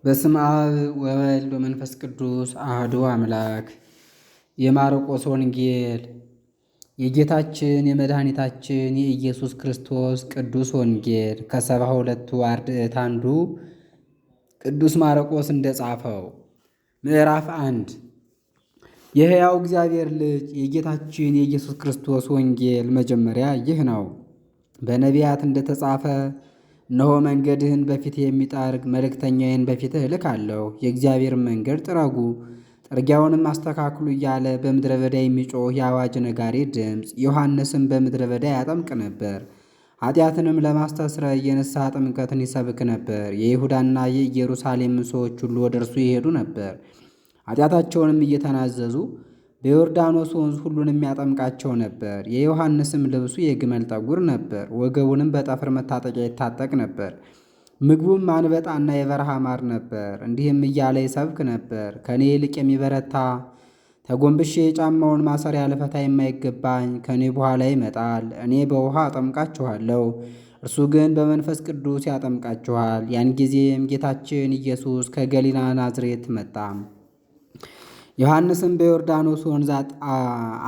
በስመ አብ ወወልድ ወመንፈስ ቅዱስ አሐዱ አምላክ። የማርቆስ ወንጌል የጌታችን የመድኃኒታችን የኢየሱስ ክርስቶስ ቅዱስ ወንጌል ከ72ቱ አርድእት አንዱ ቅዱስ ማርቆስ እንደጻፈው። ምዕራፍ 1 የሕያው እግዚአብሔር ልጅ የጌታችን የኢየሱስ ክርስቶስ ወንጌል መጀመሪያ ይህ ነው። በነቢያት እንደተጻፈ እነሆ መንገድህን በፊትህ የሚጠርግ መልእክተኛዬን በፊትህ እልካለሁ፣ የእግዚአብሔርን መንገድ ጥረጉ፣ ጥርጊያውንም አስተካክሉ እያለ በምድረ በዳ የሚጮህ የአዋጅ ነጋሪ ድምፅ። ዮሐንስም በምድረ በዳ ያጠምቅ ነበር፣ ኃጢአትንም ለማስተስረይ የንስሐ ጥምቀትን ይሰብክ ነበር። የይሁዳና የኢየሩሳሌምን ሰዎች ሁሉ ወደ እርሱ ይሄዱ ነበር፣ ኃጢአታቸውንም እየተናዘዙ በዮርዳኖስ ወንዝ ሁሉንም ያጠምቃቸው ነበር። የዮሐንስም ልብሱ የግመል ጠጉር ነበር፣ ወገቡንም በጠፍር መታጠቂያ ይታጠቅ ነበር። ምግቡም አንበጣና የበረሃ ማር ነበር። እንዲህም እያለ ይሰብክ ነበር፣ ከእኔ ይልቅ የሚበረታ ተጎንብሼ የጫማውን ማሰሪያ ልፈታ የማይገባኝ ከእኔ በኋላ ይመጣል። እኔ በውሃ አጠምቃችኋለሁ፣ እርሱ ግን በመንፈስ ቅዱስ ያጠምቃችኋል። ያን ጊዜም ጌታችን ኢየሱስ ከገሊላ ናዝሬት መጣ። ዮሐንስም በዮርዳኖስ ወንዝ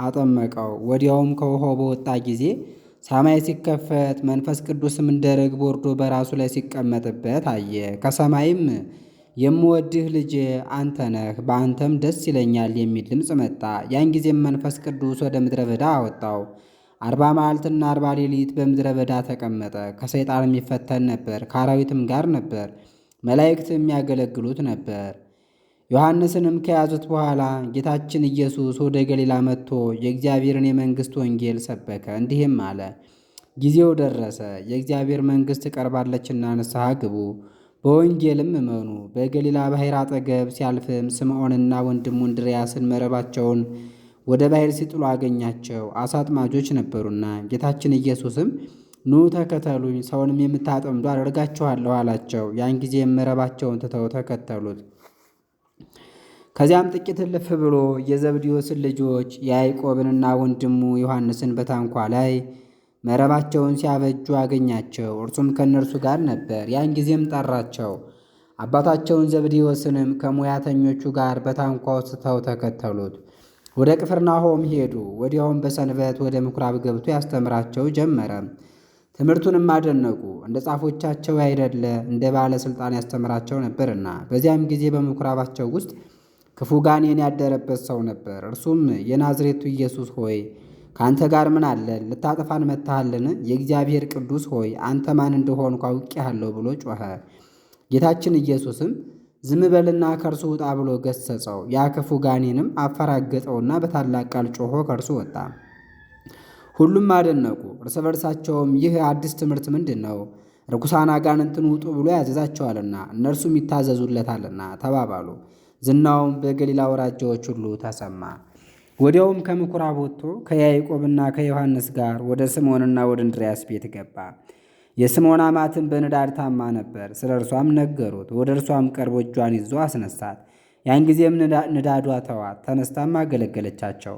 አጠመቀው። ወዲያውም ከውኃው በወጣ ጊዜ ሰማይ ሲከፈት መንፈስ ቅዱስም እንደ ርግብ ወርዶ በራሱ ላይ ሲቀመጥበት አየ። ከሰማይም የምወድህ ልጄ አንተ ነህ፣ በአንተም ደስ ይለኛል የሚል ድምፅ መጣ። ያን ጊዜም መንፈስ ቅዱስ ወደ ምድረ በዳ አወጣው። 40 መዓልትና 40 ሌሊት በምድረ በዳ ተቀመጠ። ከሰይጣን የሚፈተን ነበር፣ ከአራዊትም ጋር ነበር፣ መላእክትም የሚያገለግሉት ነበር። ዮሐንስንም ከያዙት በኋላ ጌታችን ኢየሱስ ወደ ገሊላ መጥቶ የእግዚአብሔርን የመንግሥት ወንጌል ሰበከ፣ እንዲህም አለ። ጊዜው ደረሰ፣ የእግዚአብሔር መንግሥት ቀርባለችና ንስሐ ግቡ፣ በወንጌልም እመኑ። በገሊላ ባሕር አጠገብ ሲያልፍም ስምዖንና ወንድሙ እንድርያስን መረባቸውን ወደ ባሕር ሲጥሉ አገኛቸው፣ ዓሣ አጥማጆች ነበሩና። ጌታችን ኢየሱስም ኑ ተከተሉኝ፣ ሰውንም የምታጠምዱ አደርጋችኋለሁ አላቸው። ያን ጊዜም መረባቸውን ትተው ተከተሉት። ከዚያም ጥቂት እልፍ ብሎ የዘብዴዎስን ልጆች ያዕቆብንና ወንድሙ ዮሐንስን በታንኳ ላይ መረባቸውን ሲያበጁ አገኛቸው። እርሱም ከእነርሱ ጋር ነበር። ያን ጊዜም ጠራቸው። አባታቸውን ዘብዴዎስንም ከሙያተኞቹ ጋር በታንኳው ስተው ተከተሉት። ወደ ቅፍርናሆም ሄዱ። ወዲያውም በሰንበት ወደ ምኵራብ ገብቶ ያስተምራቸው ጀመረ። ትምህርቱንም አደነቁ። እንደ ጻፎቻቸው አይደለ እንደ ባለ ሥልጣን ያስተምራቸው ነበርና። በዚያም ጊዜ በምኵራባቸው ውስጥ ክፉ ጋኔን ያደረበት ሰው ነበር። እርሱም የናዝሬቱ ኢየሱስ ሆይ ከአንተ ጋር ምን አለን? ልታጠፋን መጥተሃልን? የእግዚአብሔር ቅዱስ ሆይ አንተ ማን እንደሆንኩ አውቄሃለሁ ብሎ ጮኸ። ጌታችን ኢየሱስም ዝም በልና ከእርሱ ውጣ ብሎ ገሠጸው። ያ ክፉ ጋኔንም አፈራገጠውና በታላቅ ቃል ጮኾ ከእርሱ ወጣ። ሁሉም አደነቁ። እርስ በርሳቸውም ይህ አዲስ ትምህርት ምንድን ነው? ርኩሳን አጋንንትን ውጡ ብሎ ያዘዛቸዋልና እነርሱም ይታዘዙለታልና ተባባሉ። ዝናውም በገሊላ አውራጃዎች ሁሉ ተሰማ። ወዲያውም ከምኵራብ ወጥቶ ከያዕቆብና ከዮሐንስ ጋር ወደ ስምዖንና ወደ እንድርያስ ቤት ገባ። የስምዖን አማትም በንዳድ ታማ ነበር። ስለ እርሷም ነገሩት። ወደ እርሷም ቀርቦ እጇን ይዞ አስነሳት። ያን ጊዜም ንዳዷ ተዋት፣ ተነስታም አገለገለቻቸው።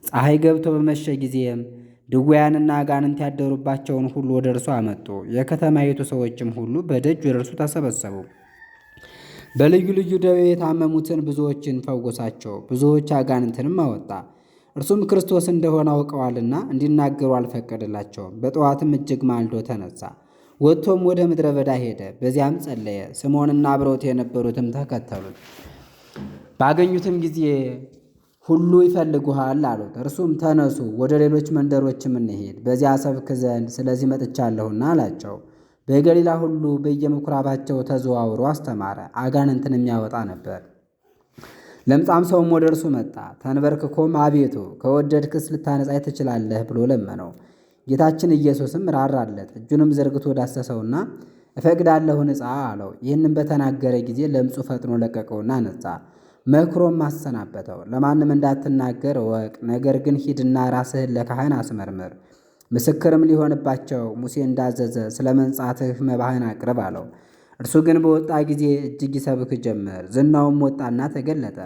ፀሐይ ገብቶ በመሸ ጊዜም ድውያንና አጋንንት ያደሩባቸውን ሁሉ ወደ እርሱ አመጡ። የከተማይቱ ሰዎችም ሁሉ በደጅ ወደ እርሱ ተሰበሰቡ። በልዩ ልዩ ደዌ የታመሙትን ብዙዎችን ፈወሳቸው፣ ብዙዎች አጋንንትንም አወጣ። እርሱም ክርስቶስ እንደሆነ አውቀዋልና እንዲናገሩ አልፈቀደላቸውም። በጠዋትም እጅግ ማልዶ ተነሳ፣ ወጥቶም ወደ ምድረ በዳ ሄደ። በዚያም ጸለየ። ስምዖንና አብረውት የነበሩትም ተከተሉት። ባገኙትም ጊዜ ሁሉ ይፈልጉሃል አሉት። እርሱም ተነሱ፣ ወደ ሌሎች መንደሮችም እንሄድ፣ በዚያ ሰብክ ዘንድ ስለዚህ መጥቻለሁና አላቸው። በገሊላ ሁሉ በየምኵራባቸው ተዘዋውሮ አስተማረ፣ አጋንንትን የሚያወጣ ነበር። ለምጻም ሰውም ወደ እርሱ መጣ። ተንበርክኮም አቤቱ ከወደድክስ ልታነጻኝ ትችላለህ ብሎ ለመነው። ጌታችን ኢየሱስም ራራለት፣ እጁንም ዘርግቶ ዳሰሰውና እፈቅዳለሁ ንጻ አለው። ይህንም በተናገረ ጊዜ ለምጹ ፈጥኖ ለቀቀውና ነጻ። መክሮም አሰናበተው። ለማንም እንዳትናገር እወቅ፣ ነገር ግን ሂድና ራስህን ለካህን አስመርምር፣ ምስክርም ሊሆንባቸው ሙሴ እንዳዘዘ ስለ መንጻትህ መባህን አቅርብ አለው። እርሱ ግን በወጣ ጊዜ እጅግ ይሰብክ ጀመር። ዝናውም ወጣና ተገለጠ።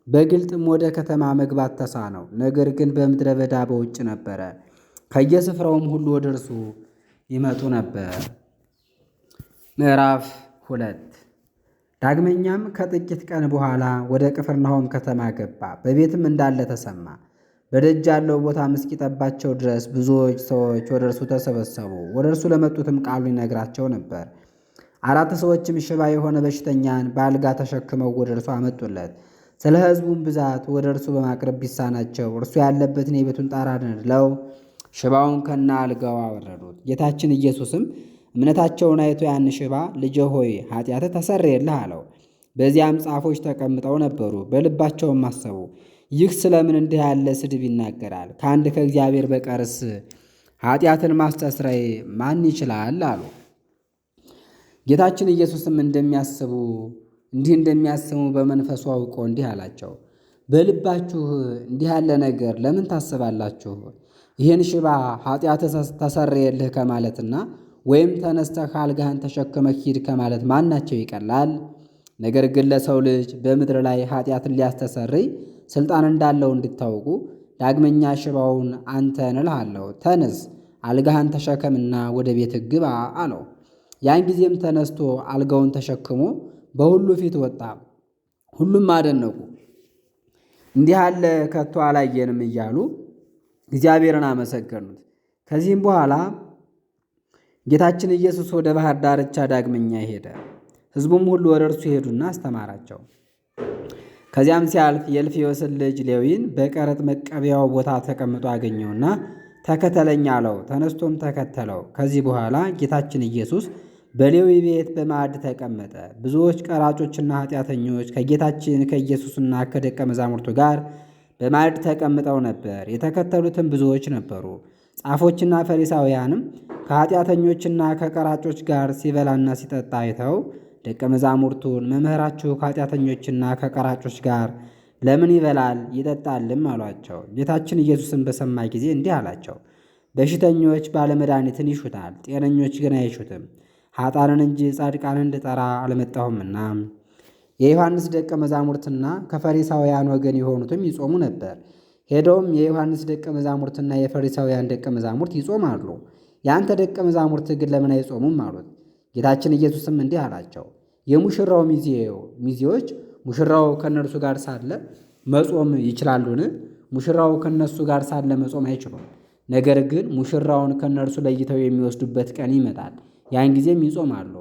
በግልጥም ወደ ከተማ መግባት ተሳነው፣ ነገር ግን በምድረ በዳ በውጭ ነበረ። ከየስፍራውም ሁሉ ወደ እርሱ ይመጡ ነበር። ምዕራፍ 2 ዳግመኛም ከጥቂት ቀን በኋላ ወደ ቅፍርናሆም ከተማ ገባ። በቤትም እንዳለ ተሰማ። በደጅ ያለው ቦታም እስኪጠባቸው ድረስ ብዙዎች ሰዎች ወደ እርሱ ተሰበሰቡ። ወደ እርሱ ለመጡትም ቃሉን ይነግራቸው ነበር። 4 ሰዎችም ሽባ የሆነ በሽተኛን በአልጋ ተሸክመው ወደ እርሱ አመጡለት። ስለ ሕዝቡም ብዛት ወደ እርሱ በማቅረብ ቢሳናቸው እርሱ ያለበትን የቤቱን ጣራ ነድለው ሽባውን ከነ አልጋው አወረዱት። ጌታችን ኢየሱስም እምነታቸውን አይቶ ያን ሽባ ልጄ ሆይ ኃጢአትህ ተሰረየልህ አለው። በዚያም ጻፎች ተቀምጠው ነበሩ። በልባቸውም አሰቡ፣ ይህ ስለምን እንዲህ ያለ ስድብ ይናገራል? ከአንድ ከእግዚአብሔር በቀርስ ኃጢአትን ማስተስረይ ማን ይችላል? አሉ። ጌታችን ኢየሱስም እንዲህ እንደሚያስቡ በመንፈሱ አውቆ እንዲህ አላቸው፣ በልባችሁ እንዲህ ያለ ነገር ለምን ታስባላችሁ? ይህን ሽባ ኃጢአትህ ተሰረየልህ ከማለትና ወይም ተነስተህ አልጋህን ተሸክመህ ሂድ ከማለት ማናቸው ይቀላል? ነገር ግን ለሰው ልጅ በምድር ላይ ኃጢአትን ሊያስተሰርይ ሥልጣን እንዳለው እንድታውቁ ዳግመኛ ሽባውን አንተን እልሃለሁ፣ ተነስ፣ አልጋህን ተሸከምና ወደ ቤትህ ግባ አለው። ያን ጊዜም ተነስቶ አልጋውን ተሸክሞ በሁሉ ፊት ወጣ። ሁሉም አደነቁ። እንዲህ ያለ ከቶ አላየንም እያሉ እግዚአብሔርን አመሰገኑት። ከዚህም በኋላ ጌታችን ኢየሱስ ወደ ባሕር ዳርቻ ዳግመኛ ሄደ። ሕዝቡም ሁሉ ወደ እርሱ ሄዱና አስተማራቸው። ከዚያም ሲያልፍ የእልፍዮስን ልጅ ሌዊን በቀረጥ መቀበያው ቦታ ተቀምጦ አገኘውና ተከተለኝ አለው። ተነስቶም ተከተለው። ከዚህ በኋላ ጌታችን ኢየሱስ በሌዊ ቤት በማዕድ ተቀመጠ። ብዙዎች ቀራጮችና ኃጢአተኞች ከጌታችን ከኢየሱስና ከደቀ መዛሙርቱ ጋር በማዕድ ተቀምጠው ነበር። የተከተሉትም ብዙዎች ነበሩ። ጻፎችና ፈሪሳውያንም ከኃጢአተኞችና ከቀራጮች ጋር ሲበላና ሲጠጣ አይተው ደቀ መዛሙርቱን መምህራችሁ ከኃጢአተኞችና ከቀራጮች ጋር ለምን ይበላል ይጠጣልም? አሏቸው። ጌታችን ኢየሱስን በሰማ ጊዜ እንዲህ አላቸው፣ በሽተኞች ባለመድኃኒትን ይሹታል፣ ጤነኞች ግን አይሹትም። ኃጥአንን እንጂ ጻድቃንን እንድጠራ አልመጣሁምና። የዮሐንስ ደቀ መዛሙርትና ከፈሪሳውያን ወገን የሆኑትም ይጾሙ ነበር። ሄደውም የዮሐንስ ደቀ መዛሙርትና የፈሪሳውያን ደቀ መዛሙርት ይጾማሉ፣ የአንተ ደቀ መዛሙርት ግን ለምን አይጾሙም? አሉት። ጌታችን ኢየሱስም እንዲህ አላቸው፣ የሙሽራው ሚዜዎች ሙሽራው ከእነርሱ ጋር ሳለ መጾም ይችላሉን? ሙሽራው ከእነሱ ጋር ሳለ መጾም አይችሉም። ነገር ግን ሙሽራውን ከእነርሱ ለይተው የሚወስዱበት ቀን ይመጣል፣ ያን ጊዜም ይጾማሉ።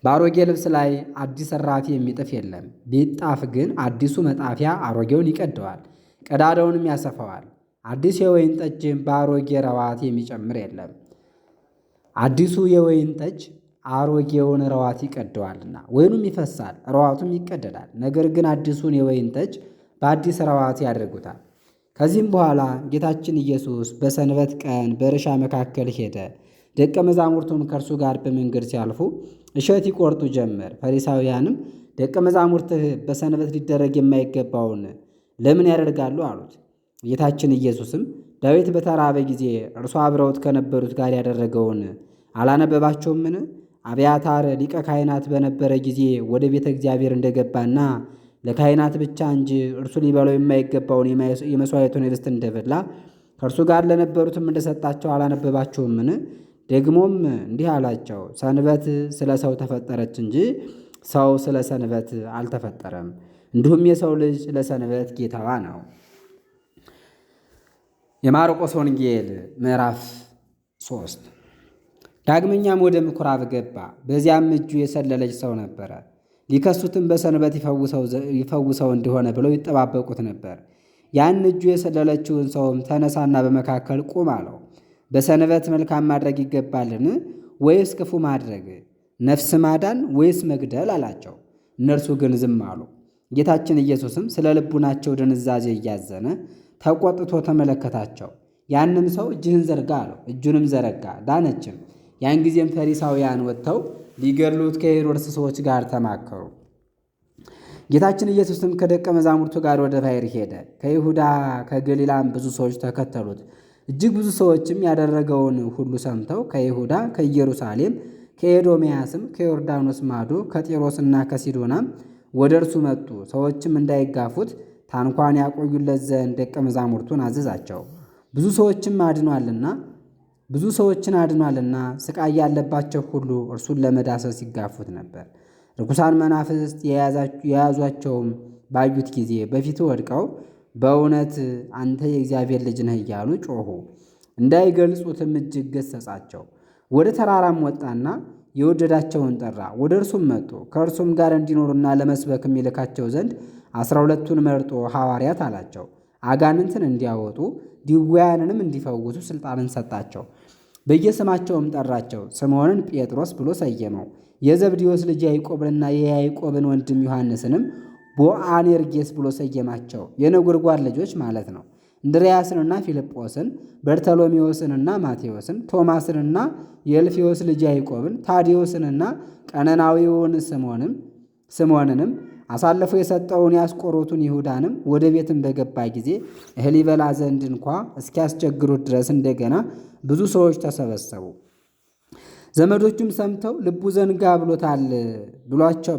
በአሮጌ ልብስ ላይ አዲስ እራፊ የሚጥፍ የለም። ቢጣፍ ግን አዲሱ መጣፊያ አሮጌውን ይቀደዋል፣ ቀዳዳውንም ያሰፋዋል። አዲስ የወይን ጠጅም በአሮጌ ረዋት የሚጨምር የለም። አዲሱ የወይን ጠጅ አሮጌውን ረዋት ይቀደዋልና ወይኑም ይፈሳል፣ ረዋቱም ይቀደዳል። ነገር ግን አዲሱን የወይን ጠጅ በአዲስ ረዋት ያደርጉታል። ከዚህም በኋላ ጌታችን ኢየሱስ በሰንበት ቀን በእርሻ መካከል ሄደ። ደቀ መዛሙርቱም ከእርሱ ጋር በመንገድ ሲያልፉ እሸት ይቆርጡ ጀመር። ፈሪሳውያንም ደቀ መዛሙርትህ በሰንበት ሊደረግ የማይገባውን ለምን ያደርጋሉ? አሉት። ጌታችን ኢየሱስም ዳዊት በተራበ ጊዜ እርሱ አብረውት ከነበሩት ጋር ያደረገውን አላነበባቸውምን? አብያታር ሊቀ ካህናት በነበረ ጊዜ ወደ ቤተ እግዚአብሔር እንደገባና ለካህናት ብቻ እንጂ እርሱ ሊበላው የማይገባውን የመሥዋዕቱን ኅብስት እንደበላ ከእርሱ ጋር ለነበሩትም እንደሰጣቸው አላነበባቸውምን? ደግሞም እንዲህ አላቸው፣ ሰንበት ስለ ሰው ተፈጠረች እንጂ ሰው ስለ ሰንበት አልተፈጠረም። እንዲሁም የሰው ልጅ ለሰንበት ጌታዋ ነው። የማርቆስ ወንጌል ምዕራፍ 3። ዳግመኛም ወደ ምኩራብ ገባ። በዚያም እጁ የሰለለች ሰው ነበረ። ሊከሱትም በሰንበት ይፈውሰው እንደሆነ ብለው ይጠባበቁት ነበር። ያን እጁ የሰለለችውን ሰውም ተነሳና በመካከል ቁም አለው። በሰንበት መልካም ማድረግ ይገባልን? ወይስ ክፉ ማድረግ? ነፍስ ማዳን ወይስ መግደል አላቸው። እነርሱ ግን ዝም አሉ። ጌታችን ኢየሱስም ስለ ልቡናቸው ድንዛዜ እያዘነ ተቆጥቶ ተመለከታቸው። ያንም ሰው እጅህን ዘርጋ አለው። እጁንም ዘረጋ፣ ዳነችም። ያን ጊዜም ፈሪሳውያን ወጥተው ሊገድሉት ከሄሮድስ ሰዎች ጋር ተማከሩ። ጌታችን ኢየሱስም ከደቀ መዛሙርቱ ጋር ወደ ባሕር ሄደ። ከይሁዳ ከገሊላም ብዙ ሰዎች ተከተሉት። እጅግ ብዙ ሰዎችም ያደረገውን ሁሉ ሰምተው ከይሁዳ፣ ከኢየሩሳሌም፣ ከኤዶምያስም፣ ከዮርዳኖስ ማዶ፣ ከጢሮስና ከሲዶናም ወደ እርሱ መጡ። ሰዎችም እንዳይጋፉት ታንኳን ያቆዩለት ዘንድ ደቀ መዛሙርቱን አዘዛቸው። ብዙ ሰዎችን አድኗልና ሥቃይ ያለባቸው ሁሉ እርሱን ለመዳሰስ ይጋፉት ነበር። ርኩሳን መናፍስት የያዟቸውም ባዩት ጊዜ በፊቱ ወድቀው በእውነት አንተ የእግዚአብሔር ልጅ ነህ እያሉ ጮኹ። እንዳይገልጹትም እጅግ ገሠጻቸው። ወደ ተራራም ወጣና የወደዳቸውን ጠራ። ወደ እርሱም መጡ። ከእርሱም ጋር እንዲኖሩና ለመስበክ የሚልካቸው ዘንድ 12ቱን መርጦ ሐዋርያት አላቸው። አጋንንትን እንዲያወጡ ድውያንንም እንዲፈውሱ ሥልጣንን ሰጣቸው። በየስማቸውም ጠራቸው። ስምዖንን ጴጥሮስ ብሎ ሰየመው። የዘብዴዎስ ልጅ ያዕቆብንና የያዕቆብን ወንድም ዮሐንስንም ቦአኔርጌስ ብሎ ሰየማቸው። የነጎድጓድ ልጆች ማለት ነው። እንድርያስንና ፊልጶስን፣ በርተሎሜዎስንና ማቴዎስን፣ ቶማስንና የእልፌዎስ ልጅ ያዕቆብን፣ ታዴዎስንና ቀነናዊውን ስምዖንንም አሳልፎ የሰጠውን የአስቆሮቱን ይሁዳንም ወደ ቤትም በገባ ጊዜ እህል ይበላ ዘንድ እንኳ እስኪያስቸግሩት ድረስ እንደገና ብዙ ሰዎች ተሰበሰቡ። ዘመዶቹም ሰምተው ልቡ ዘንጋ ብሎታል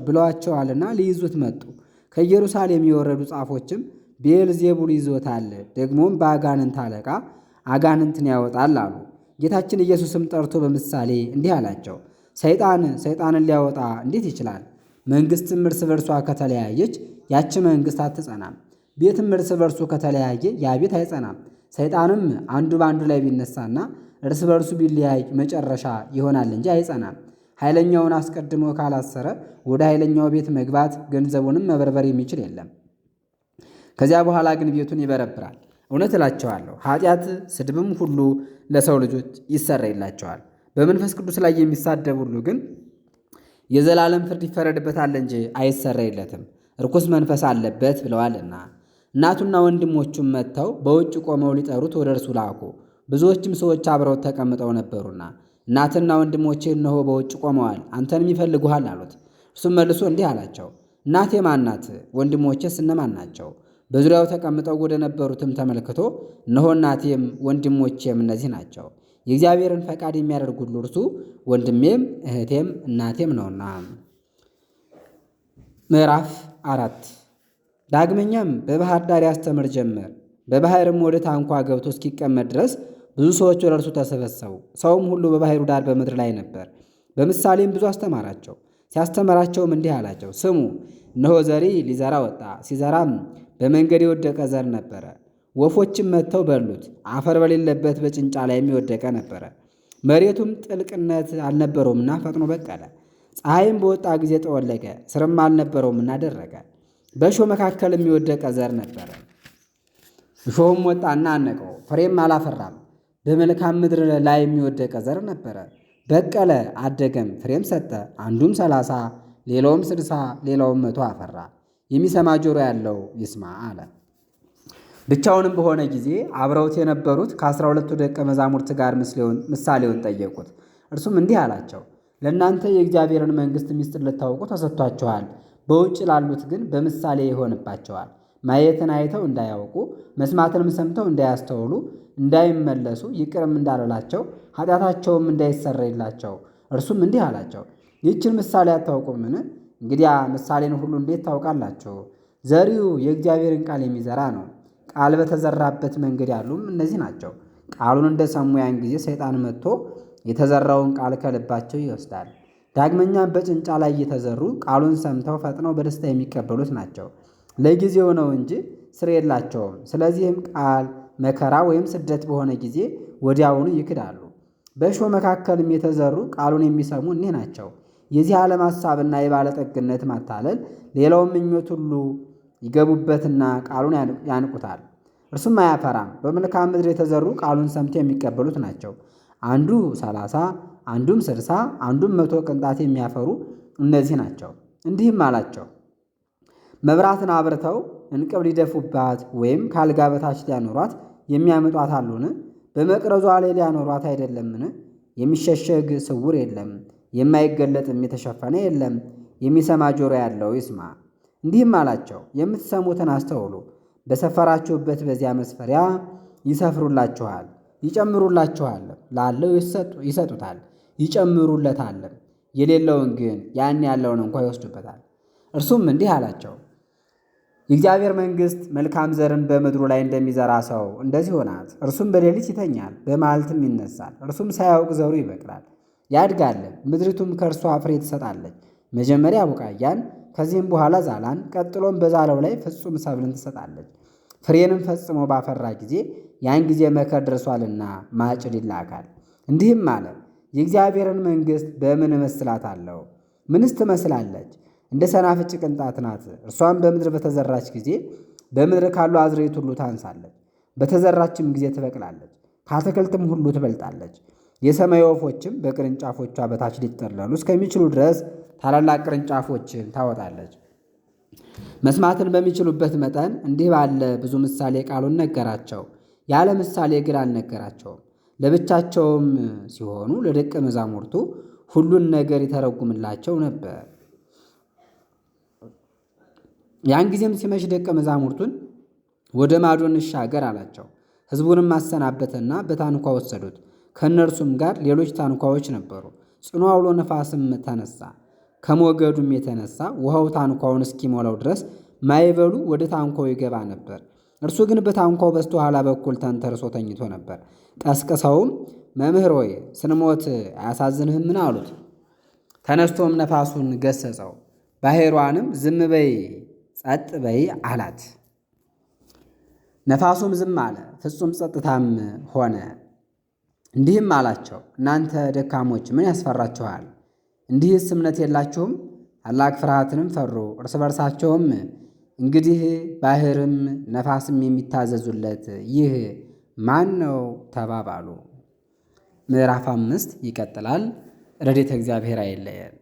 ብለዋቸዋልና ሊይዙት መጡ። ከኢየሩሳሌም የወረዱ ጻፎችም ቤልዜቡል ይዞታል፣ ደግሞም በአጋንንት አለቃ አጋንንትን ያወጣል አሉ። ጌታችን ኢየሱስም ጠርቶ በምሳሌ እንዲህ አላቸው። ሰይጣንን ሊያወጣ እንዴት ይችላል? መንግሥትም እርስ በርሷ ከተለያየች ያች መንግሥት አትጸናም። ቤትም እርስ በርሱ ከተለያየ ያ ቤት አይጸናም። ሰይጣንም አንዱ በአንዱ ላይ ቢነሳና እርስ በርሱ ቢለያይ መጨረሻ ይሆናል እንጂ አይጸናም። ኃይለኛውን አስቀድሞ ካላሰረ ወደ ኃይለኛው ቤት መግባት ገንዘቡንም መበርበር የሚችል የለም። ከዚያ በኋላ ግን ቤቱን ይበረብራል። እውነት እላቸዋለሁ ኃጢአት፣ ስድብም ሁሉ ለሰው ልጆች ይሰረይላቸዋል። በመንፈስ ቅዱስ ላይ የሚሳደብ ሁሉ ግን የዘላለም ፍርድ ይፈረድበታል እንጂ አይሰረይለትም፣ ርኩስ መንፈስ አለበት ብለዋልና። እናቱና ወንድሞቹም መጥተው በውጭ ቆመው ሊጠሩት ወደ እርሱ ላኩ። ብዙዎችም ሰዎች አብረው ተቀምጠው ነበሩና እናትና ወንድሞቼ እነሆ በውጭ ቆመዋል፣ አንተንም ይፈልጉሃል አሉት። እርሱም መልሶ እንዲህ አላቸው፣ እናቴ ማን ናት? ወንድሞቼስ እነማን ናቸው? በዙሪያው ተቀምጠው ወደ ነበሩትም ተመልክቶ እነሆ እናቴም ወንድሞቼም እነዚህ ናቸው። የእግዚአብሔርን ፈቃድ የሚያደርግ ሁሉ እርሱ ወንድሜም እህቴም እናቴም ነውና። ምዕራፍ 4 ዳግመኛም በባህር ዳር ያስተምር ጀመር። በባህርም ወደ ታንኳ ገብቶ እስኪቀመጥ ድረስ ብዙ ሰዎች ወደ እርሱ ተሰበሰቡ። ሰውም ሁሉ በባህሩ ዳር በምድር ላይ ነበር። በምሳሌም ብዙ አስተማራቸው። ሲያስተምራቸውም እንዲህ አላቸው፣ ስሙ፣ እነሆ ዘሪ ሊዘራ ወጣ። ሲዘራም በመንገድ የወደቀ ዘር ነበረ። ወፎችም መጥተው በሉት። አፈር በሌለበት በጭንጫ ላይ የወደቀ ነበረ። መሬቱም ጥልቅነት አልነበረውምና ፈጥኖ በቀለ። ፀሐይም በወጣ ጊዜ ጠወለገ፣ ስርም አልነበረውምና ደረቀ። በእሾህ መካከል የሚወደቀ ዘር ነበረ። እሾሁም ወጣና አነቀው፣ ፍሬም አላፈራም። በመልካም ምድር ላይ የሚወደቀ ዘር ነበረ። በቀለ፣ አደገም፣ ፍሬም ሰጠ። አንዱም 30 ሌላውም 60 ሌላውም 100 አፈራ። የሚሰማ ጆሮ ያለው ይስማ አለ። ብቻውንም በሆነ ጊዜ አብረውት የነበሩት ከ12ቱ ደቀ መዛሙርት ጋር ምሳሌውን ጠየቁት። እርሱም እንዲህ አላቸው፣ ለእናንተ የእግዚአብሔርን መንግሥት ምስጢር ልታውቁ ተሰጥቷችኋል። በውጭ ላሉት ግን በምሳሌ ይሆንባቸዋል። ማየትን አይተው እንዳያውቁ፣ መስማትንም ሰምተው እንዳያስተውሉ፣ እንዳይመለሱ፣ ይቅርም እንዳልላቸው፣ ኃጢአታቸውም እንዳይሰረይላቸው። እርሱም እንዲህ አላቸው፣ ይህችን ምሳሌ አታውቁምን? እንግዲያ ምሳሌን ሁሉ እንዴት ታውቃላችሁ? ዘሪው የእግዚአብሔርን ቃል የሚዘራ ነው። ቃል በተዘራበት መንገድ ያሉም እነዚህ ናቸው። ቃሉን እንደሰሙ ያን ጊዜ ሰይጣን መጥቶ የተዘራውን ቃል ከልባቸው ይወስዳል። ዳግመኛም በጭንጫ ላይ የተዘሩ ቃሉን ሰምተው ፈጥነው በደስታ የሚቀበሉት ናቸው። ለጊዜው ነው እንጂ ስር የላቸውም። ስለዚህም ቃል መከራ ወይም ስደት በሆነ ጊዜ ወዲያውኑ ይክዳሉ። በእሾህ መካከልም የተዘሩ ቃሉን የሚሰሙ እኒህ ናቸው። የዚህ ዓለም ሐሳብና የባለጠግነት ማታለል ሌላውም ምኞት ሁሉ ይገቡበትና ቃሉን ያንቁታል፣ እርሱም አያፈራም። በመልካም ምድር የተዘሩ ቃሉን ሰምተው የሚቀበሉት ናቸው። አንዱ 30 አንዱም 60 አንዱም 100 ቅንጣት የሚያፈሩ እነዚህ ናቸው። እንዲህም አላቸው፣ መብራትን አብርተው እንቅብ ሊደፉባት ወይም ካልጋ በታች ሊያኖሯት የሚያመጧት አሉን? በመቅረዟ ላይ ሊያኖሯት አይደለምን? የሚሸሸግ ስውር የለም፣ የማይገለጥም የተሸፈነ የለም። የሚሰማ ጆሮ ያለው ይስማ። እንዲህም አላቸው፣ የምትሰሙትን አስተውሉ። በሰፈራችሁበት በዚያ መስፈሪያ ይሰፍሩላችኋል፣ ይጨምሩላችኋል። ላለው ይሰጡታል፣ ይጨምሩለታል። የሌለውን ግን ያን ያለውን እንኳ ይወስዱበታል። እርሱም እንዲህ አላቸው፣ የእግዚአብሔር መንግሥት መልካም ዘርን በምድሩ ላይ እንደሚዘራ ሰው እንደዚህ ሆናት። እርሱም በሌሊት ይተኛል፣ በመዓልትም ይነሳል። እርሱም ሳያውቅ ዘሩ ይበቅላል፣ ያድጋል፣ ምድሪቱም ከእርሷ ፍሬ ትሰጣለች። መጀመሪያ ቡቃያን፣ ከዚህም በኋላ ዛላን፣ ቀጥሎም በዛለው ላይ ፍጹም ሰብልን ትሰጣለች። ፍሬንም ፈጽሞ ባፈራ ጊዜ ያን ጊዜ መከር ደርሷልና ማጭድ ይላካል። እንዲህም አለ፣ የእግዚአብሔርን መንግሥት በምን እመስላታለሁ? ምንስ ትመስላለች? እንደ ሰናፍጭ ቅንጣት ናት። እርሷም በምድር በተዘራች ጊዜ በምድር ካሉ አዝርዕት ሁሉ ታንሳለች። በተዘራችም ጊዜ ትበቅላለች፣ ከአትክልትም ሁሉ ትበልጣለች። የሰማይ ወፎችም በቅርንጫፎቿ በታች ሊጠለሉ እስከሚችሉ ድረስ ታላላቅ ቅርንጫፎችን ታወጣለች። መስማትን በሚችሉበት መጠን እንዲህ ባለ ብዙ ምሳሌ ቃሉን ነገራቸው። ያለ ምሳሌ ግን አልነገራቸውም። ለብቻቸውም ሲሆኑ ለደቀ መዛሙርቱ ሁሉን ነገር ይተረጉምላቸው ነበር። ያን ጊዜም ሲመሽ ደቀ መዛሙርቱን ወደ ማዶ እንሻገር አላቸው። ሕዝቡንም አሰናበተና በታንኳ ወሰዱት። ከእነርሱም ጋር ሌሎች ታንኳዎች ነበሩ። ጽኑ አውሎ ነፋስም ተነሳ። ከሞገዱም የተነሳ ውሃው ታንኳውን እስኪሞላው ድረስ ማዕበሉ ወደ ታንኳው ይገባ ነበር። እርሱ ግን በታንኳው በስተኋላ በኩል ተንተርሶ ተኝቶ ነበር። ቀስቅሰውም መምህር ሆይ ስንሞት አያሳዝንህምን? አሉት። ተነስቶም ነፋሱን ገሰጸው፣ ባሕሯንም ዝም በይ ጸጥ በይ አላት። ነፋሱም ዝም አለ፣ ፍጹም ጸጥታም ሆነ። እንዲህም አላቸው፣ እናንተ ደካሞች ምን ያስፈራችኋል? እንዲህስ እምነት የላችሁም? ታላቅ ፍርሃትንም ፈሩ። እርስ በርሳቸውም እንግዲህ ባሕርም ነፋስም የሚታዘዙለት ይህ ማን ነው ተባባሉ። ምዕራፍ 5 ይቀጥላል። ረድኤተ እግዚአብሔር አይለየን።